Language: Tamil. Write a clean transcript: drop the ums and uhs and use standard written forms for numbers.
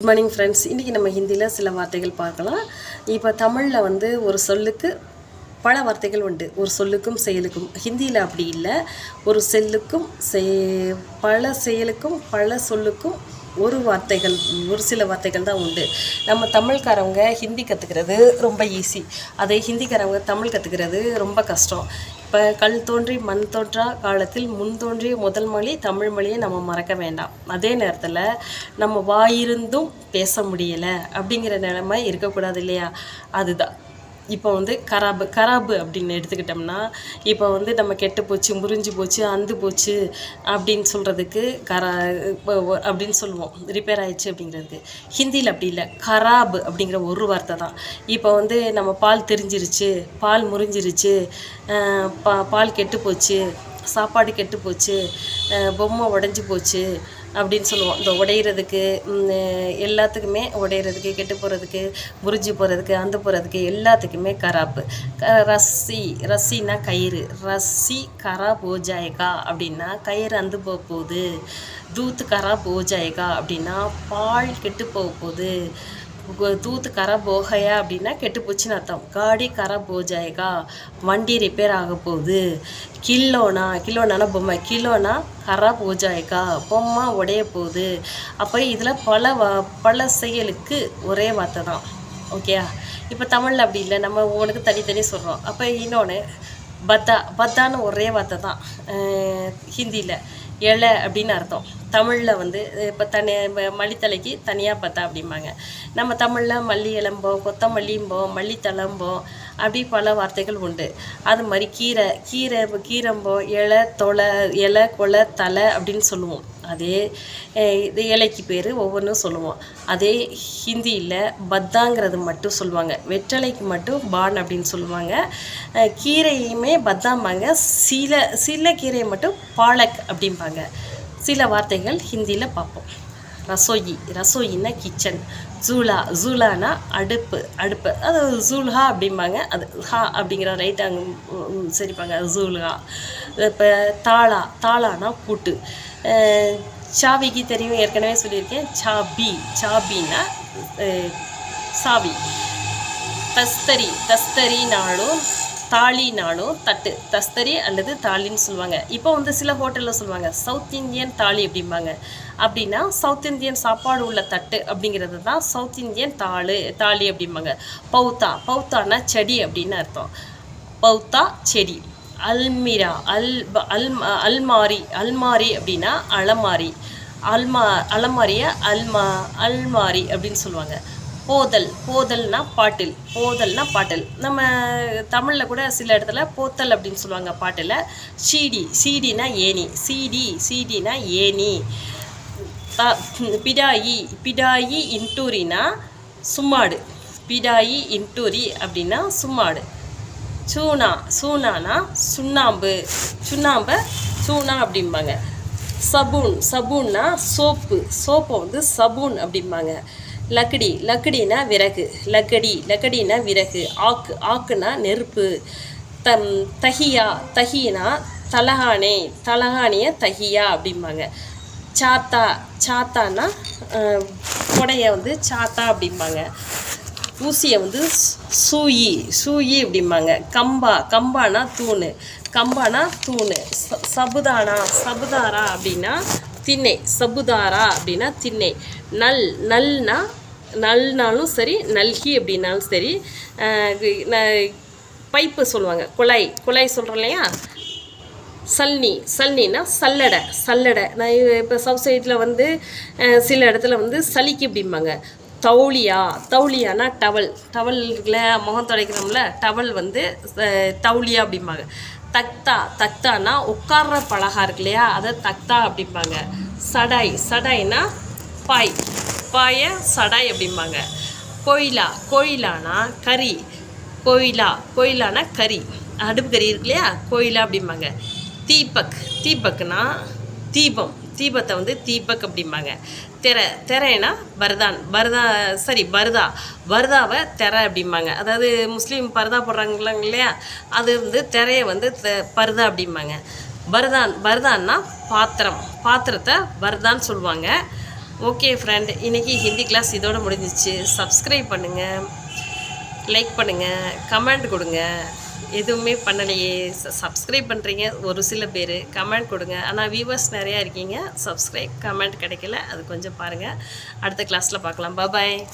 Good morning friends. இன்றைக்கி நம்ம ஹிந்தியில் சில வார்த்தைகள் பார்க்கலாம். இப்போ தமிழில் வந்து ஒரு சொல்லுக்கு பல வார்த்தைகள் உண்டு. ஒரு சொல்லுக்கும் செயலுக்கும். ஹிந்தியில் அப்படி இல்லை. ஒரு செல்லுக்கும் பல செயலுக்கும் பல சொல்லுக்கும் ஒரு சில வார்த்தைகள் தான் உண்டு. நம்ம தமிழ்காரவங்க ஹிந்தி கற்றுக்கிறது ரொம்ப ஈஸி. அதே ஹிந்திக்காரவங்க தமிழ் கற்றுக்கிறது ரொம்ப கஷ்டம். இப்போ கல் தோன்றி மண் தோன்றா காலத்தில் முன் தோன்றிய முதல் மொழி தமிழ் மொழியை நம்ம மறக்க வேண்டாம். அதே நேரத்தில் நம்ம வாயிருந்தும் பேச முடியலை அப்படிங்கிற நிலைமை இருக்கக்கூடாது இல்லையா? அதுதான் இப்போ வந்து கராபு அப்படின்னு எடுத்துக்கிட்டோம்னா, இப்போ வந்து நம்ம கெட்டு போச்சு, முறிஞ்சு போச்சு, அந்து போச்சு அப்படின்னு சொல்கிறதுக்கு அப்படின்னு சொல்லுவோம். ரிப்பேர் ஆயிடுச்சு அப்படிங்கிறதுக்கு. ஹிந்தியில் அப்படி இல்லை. கராபு அப்படிங்கிற ஒரு வார்த்தை தான். இப்போ வந்து நம்ம பால் தெரிஞ்சிருச்சு, பால் முறிஞ்சிருச்சு, பால் கெட்டு போச்சு, சாப்பாடு கெட்டு போச்சு, பொம்மை உடஞ்சி போச்சு அப்படின்னு சொல்லுவோம். இந்த உடையிறதுக்கு எல்லாத்துக்குமே, உடையிறதுக்கு, கெட்டு போகிறதுக்கு, முறிஞ்சு போகிறதுக்கு, அந்து போகிறதுக்கு எல்லாத்துக்குமே கராப்பு. ரஸ்ஸின்னா கயிறு. ரஸ்ஸி கராப் ஹோ ஜாயேகா அப்படின்னா கயிறு அந்து போக போகுது. தூத் கராப் ஹோ ஜாயேகா அப்படின்னா பால் கெட்டு போக போகுது. தூத் கராப் ஹோ கயா அப்படின்னா கெட்டு போச்சுன்னு அர்த்தம். காடி கராப் ஹோ ஜாயேகா வண்டி ரிப்பேர் ஆக போகுது. கிலோனா பொம்மை, கிலோனா கராப் ஹோ ஜாயேகா பொம்மை உடைய போகுது. அப்போ இதில் பல செயலுக்கு ஒரே வார்த்தை தான். ஓகேயா? இப்போ தமிழில் அப்படி இல்லை. நம்ம ஒவ்வொன்றுக்கு தனித்தனி சொல்கிறோம். அப்போ இன்னொன்று பத்தான்னு ஒரே வார்த்தை தான் ஹிந்தியில். இலை அப்படின்னு அர்த்தம். தமிழில் வந்து இப்போ மல்லித்தலைக்கு தனியாக பத்தா அப்படிம்பாங்க. நம்ம தமிழில் மல்லி இளம்போம், கொத்தமல்லிம்போம், மல்லித்தளம்போம், அப்படி பல வார்த்தைகள் உண்டு. அது மாதிரி கீரம்போம், இலை கொலை தலை அப்படின்னு சொல்லுவோம். அதே இது இலைக்கு பேர் ஒவ்வொன்றும் சொல்லுவோம். அதே ஹிந்தியில் பத்தாங்கிறது மட்டும் சொல்லுவாங்க. வெற்றலைக்கு மட்டும் பான் அப்படின்னு சொல்லுவாங்க. கீரையுமே பத்தாம்பாங்க. சில கீரையை மட்டும் பாலக் அப்படிம்பாங்க. சில வார்த்தைகள் ஹிந்தியில் பார்ப்போம். ரசோயின்னா கிச்சன். ஜூலானா அடுப்பு. அது ஜூல்ஹா அப்படிம்பாங்க. அது ஹா அப்படிங்கிற ரைட்டாங்க சரிப்பாங்க. ஜூல்ஹா. இப்போ தாளானா பூட்டு. சாவிக்கு தெரியும், ஏற்கனவே சொல்லியிருக்கேன். சாபின்னா சாவி. தஸ்தரினாலும் தாலினாலும் தட்டு. தஸ்தரி அல்லது தாலின்னு சொல்லுவாங்க. இப்போ வந்து சில ஹோட்டலில் சொல்லுவாங்க சவுத் இந்தியன் தாலி அப்படிம்பாங்க. அப்படின்னா சவுத் இந்தியன் சாப்பாடு உள்ள தட்டு அப்படிங்கிறது தான் சவுத் இந்தியன் தாலி அப்படிம்பாங்க. பௌத்தானா செடி அப்படின்னு அர்த்தம். பௌத்தா செடி. அல்மிரா அல்மாரி அப்படின்னா அலமாரியை அல்மாரி அப்படின்னு சொல்லுவாங்க. போதல்னா பாட்டில். நம்ம தமிழில் கூட சில இடத்துல போத்தல் அப்படின்னு சொல்லுவாங்க பாட்டில். சீடினா ஏணி. சீடினா ஏணி. பிடாயி இன்டூரினா சும்மாடு. பிடாயி இன்டூரி அப்படின்னா சும்மாடு. சூனானா சுண்ணாம்பை சூனா அப்படிம்பாங்க. சபூன்னா சோப்பை வந்து சபூன் அப்படிம்பாங்க. லக்கடினா விறகு. லக்கடினா விறகு. ஆக்குனா நெருப்பு. தகினா தலகாணிய தகியா அப்படிம்பாங்க. சாத்தானா கொடையை வந்து சாத்தா அப்படிம்பாங்க. ஊசியை வந்து சூயி அப்படிம்பாங்க. கம்பானா தூணு. சபுதாரா அப்படின்னா திண்ணை. திண்ணை. நல்னாலும் சரி, நல்கி அப்படின்னாலும் சரி. பைப்பு சொல்லுவாங்க. குழாய் சொல்கிறோம் இல்லையா? சல்னினா சல்லடை. நான் இப்போ சவுத் சைடில் வந்து சில இடத்துல வந்து சலிக்கு அப்படிம்பாங்க. தௌலியானா டவல் இருக்குல்ல, முகம் துடைக்கிறோம்ல, டவல் வந்து தௌலியா அப்படிம்பாங்க. தக்தானா உட்கார்ற பலகா இருக்கு இல்லையா, அதை தக்தா அப்படிம்பாங்க. சடாய்னா பாய சடாய் அப்படிம்பாங்க. கோயிலானா கறி. கோயிலானா கறி, அடுப்பு கறி இருக்கு இல்லையா, கோயிலா அப்படிம்பாங்க. தீபக்னா தீபத்தை வந்து தீபக் அப்படிம்பாங்க. தெரைனா பர்தாவை தெரை அப்படிம்பாங்க. அதாவது முஸ்லீம் பர்தா போடுறாங்களாங்க இல்லையா, அது வந்து திரையை வந்து பர்தா அப்படிம்பாங்க. பர்தான்னா பாத்திரத்தை பர்தான்னு சொல்லுவாங்க. ஓகே ஃப்ரெண்ட், இன்றைக்கி ஹிந்தி கிளாஸ் இதோட முடிஞ்சிச்சு. சப்ஸ்கிரைப் பண்ணுங்கள், லைக் பண்ணுங்கள், கமெண்ட் கொடுங்க. எதுவுமே பண்ணலையே, சப்ஸ்கிரைப் பண்ணுறீங்க ஒரு சில பேர், கமெண்ட் கொடுங்க. ஆனால் வியூவர்ஸ் நிறையா இருக்கீங்க, சப்ஸ்கிரைப் கமெண்ட் கிடைக்கல. அது கொஞ்சம் பாருங்கள். அடுத்த கிளாஸில் பார்க்கலாம். பாய்.